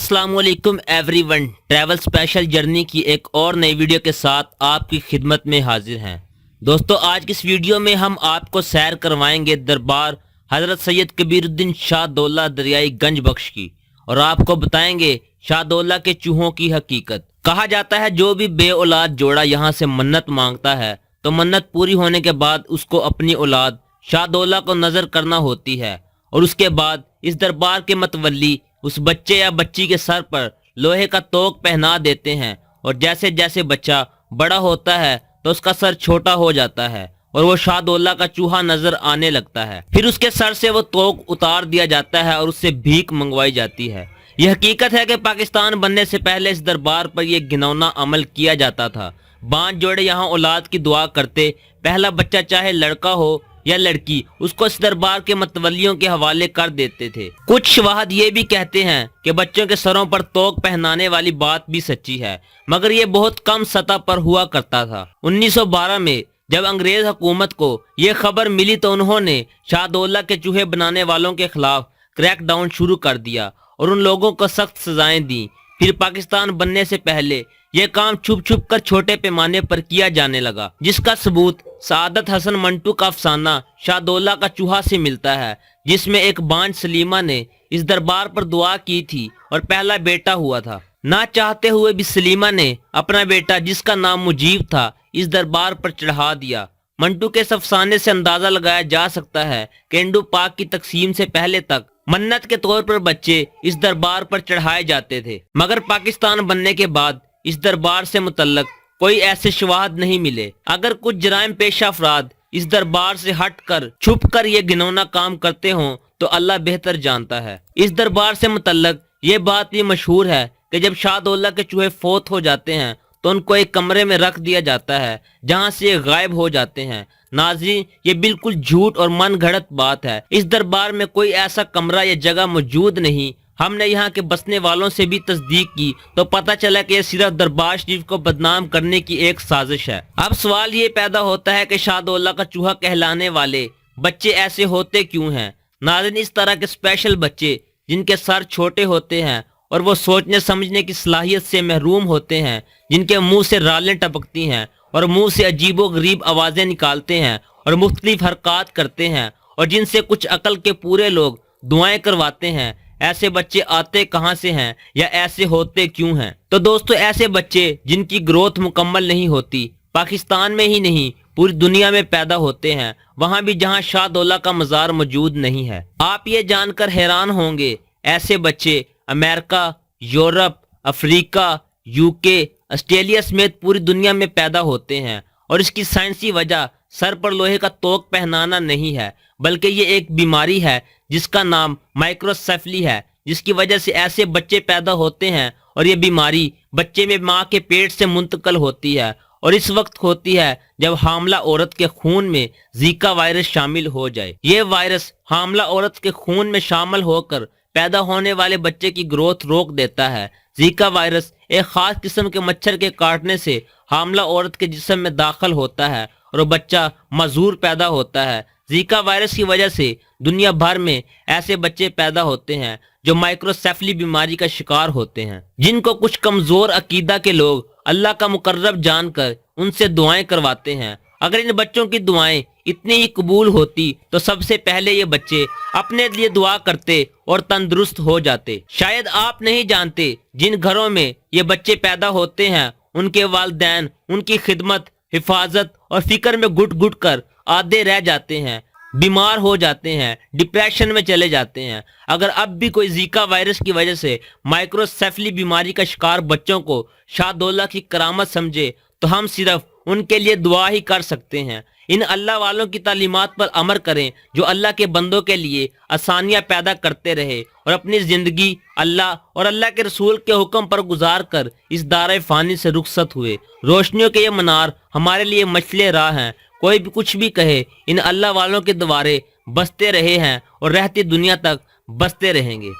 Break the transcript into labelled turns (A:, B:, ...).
A: अस्सलाम वालेकुम everyone. Travel special journey की एक और नई वीडियो के साथ आपकी खिदमत में हाजिर हैं। दोस्तों, आज की इस वीडियो में हम आपको सैर करवाएंगे दरबार हजरत सैयद कबीरुद्दीन शाह दौला दरियाई गंज बख्श की, और आपको बताएंगे शाह दौला के चूहों की हकीकत। कहा जाता है जो भी बे औलाद जोड़ा यहाँ से मन्नत मांगता है तो मन्नत पूरी होने के बाद उसको अपनी औलाद शाह दौला को नजर करना होती है, और उसके बाद इस दरबार के मतवली उस बच्चे या बच्ची के सर पर लोहे का तोक पहना देते हैं, और जैसे जैसे बच्चा बड़ा होता है तो उसका सर छोटा हो जाता है और वो शाह दौला का चूहा नजर आने लगता है। फिर उसके सर से वो तोक उतार दिया जाता है और उससे भीख मंगवाई जाती है। यह हकीकत है कि पाकिस्तान बनने से पहले इस दरबार पर यह घिनौना अमल किया जाता था। बांझ जोड़े यहाँ औलाद की दुआ करते, पहला बच्चा चाहे लड़का हो या लड़की उसको इस दरबार के मतवलियों के हवाले कर देते थे। कुछ शवाहद ये भी कहते हैं कि बच्चों के सरों पर तोक पहनाने वाली बात भी सच्ची है, मगर ये बहुत कम सतह पर हुआ करता था। 1912 में जब अंग्रेज हुकूमत को ये खबर मिली तो उन्होंने शाह दौला के चूहे बनाने वालों के खिलाफ क्रैकडाउन शुरू कर दिया और उन लोगों को सख्त सजाएं दी। फिर पाकिस्तान बनने से पहले यह काम छुप छुप कर छोटे पैमाने पर किया जाने लगा, जिसका सबूत सादत हसन मंटू का अफसाना शाह दौला का चूहा से मिलता है, जिसमें एक बांझ सलीमा ने इस दरबार पर दुआ की थी और पहला बेटा हुआ था। ना चाहते हुए भी सलीमा ने अपना बेटा, जिसका नाम मुजीब था, इस दरबार पर चढ़ा दिया। मंटू के इस अफसाने से अंदाजा लगाया जा सकता है कि इंडो पाक की तकसीम से पहले तक मन्नत के तौर पर बच्चे इस दरबार पर चढ़ाए जाते थे, मगर पाकिस्तान बनने के बाद इस दरबार से मुतल्लक कोई ऐसे शवाहद नहीं मिले। अगर कुछ जराइम पेशा अफराद इस दरबार से हटकर छुप कर ये घिनौना काम करते हों तो अल्लाह बेहतर जानता है। इस दरबार से मुतल्लक ये बात भी मशहूर है कि जब शाह दौला के चूहे फोत हो जाते हैं तो उनको एक कमरे में रख दिया जाता है जहां से ये गायब हो जाते हैं। नाज़रीन, ये बिल्कुल झूठ और मन घड़त बात है। इस दरबार में कोई ऐसा कमरा या जगह मौजूद नहीं। हमने यहाँ के बसने वालों से भी तस्दीक की तो पता चला कि यह सिर्फ दरबार शरीफ को बदनाम करने की एक साजिश है। अब सवाल ये पैदा होता है कि शाह दौला का चूहा कहलाने वाले बच्चे ऐसे होते क्यों हैं। नाज़रीन, इस तरह के स्पेशल बच्चे जिनके सर छोटे होते हैं और वो सोचने समझने की सलाहियत से महरूम होते हैं, जिनके मुंह से रालें टपकती हैं और मुंह से अजीबो गरीब आवाजें निकालते हैं और मुख्तलिफ हरकत करते हैं, और जिनसे कुछ अकल के पूरे लोग दुआएं करवाते हैं, ऐसे बच्चे आते कहां से हैं या ऐसे होते क्यों हैं। तो दोस्तों, ऐसे बच्चे जिनकी ग्रोथ मुकम्मल नहीं होती पाकिस्तान में ही नहीं पूरी दुनिया में पैदा होते हैं, वहां भी जहां शाह दौला का मज़ार मौजूद नहीं है। आप ये जानकर हैरान होंगे, ऐसे बच्चे America, Europe, Africa, UK, Australia समेत पूरी दुनिया में पैदा होते हैं, और इसकी साइंसी वजह सर पर लोहे का तोक पहनाना नहीं है, बल्कि ये एक बीमारी है जिसका नाम माइक्रोसेफली है, जिसकी वजह से ऐसे बच्चे पैदा होते हैं, और ये बीमारी बच्चे में माँ के पेट से मुंतकिल होती है, और इस वक्त होती है जब हामला औरत के खून में जीका वायरस शामिल हो जाए। ये वायरस हामला औरत के खून में शामिल होकर पैदा होने वाले बच्चे की ग्रोथ रोक देता है। जीका वायरस एक खास किस्म के मच्छर के काटने से हामला औरत के जिस्म में दाखिल होता है और बच्चा मजूर पैदा होता है। जीका वायरस की वजह से दुनिया भर में ऐसे बच्चे पैदा होते हैं जो माइक्रोसेफली बीमारी का शिकार होते हैं, जिनको कुछ कमजोर अकीदा के लोग अल्लाह का मुकर्रब जानकर उनसे दुआएं करवाते हैं। अगर इन बच्चों की दुआएं इतनी ही कबूल होती तो सबसे पहले ये बच्चे अपने लिए दुआ करते और तंदुरुस्त हो जाते। शायद आप नहीं जानते, जिन घरों में ये बच्चे पैदा होते हैं उनके वालिदैन उनकी खिदमत, हिफाजत और फिक्र में घुट घुट कर आधे रह जाते हैं, बीमार हो जाते हैं, डिप्रेशन में चले जाते हैं। अगर अब भी कोई जीका वायरस की वजह से माइक्रोसेफली बीमारी का शिकार बच्चों को शाह दौला की करामत समझे तो हम सिर्फ उनके लिए दुआ ही कर सकते हैं। इन अल्लाह वालों की तालीमात पर अमल करें जो अल्लाह के बंदों के लिए आसानियां पैदा करते रहे, और अपनी जिंदगी अल्लाह और अल्लाह के रसूल के हुक्म पर गुजार कर इस दारे फानी से रुखसत हुए। रोशनियों के ये मनार हमारे लिए मछले राह हैं। कोई भी कुछ भी कहे, इन अल्लाह वालों के द्वारे बसते रहे हैं और रहती दुनिया तक बसते रहेंगे।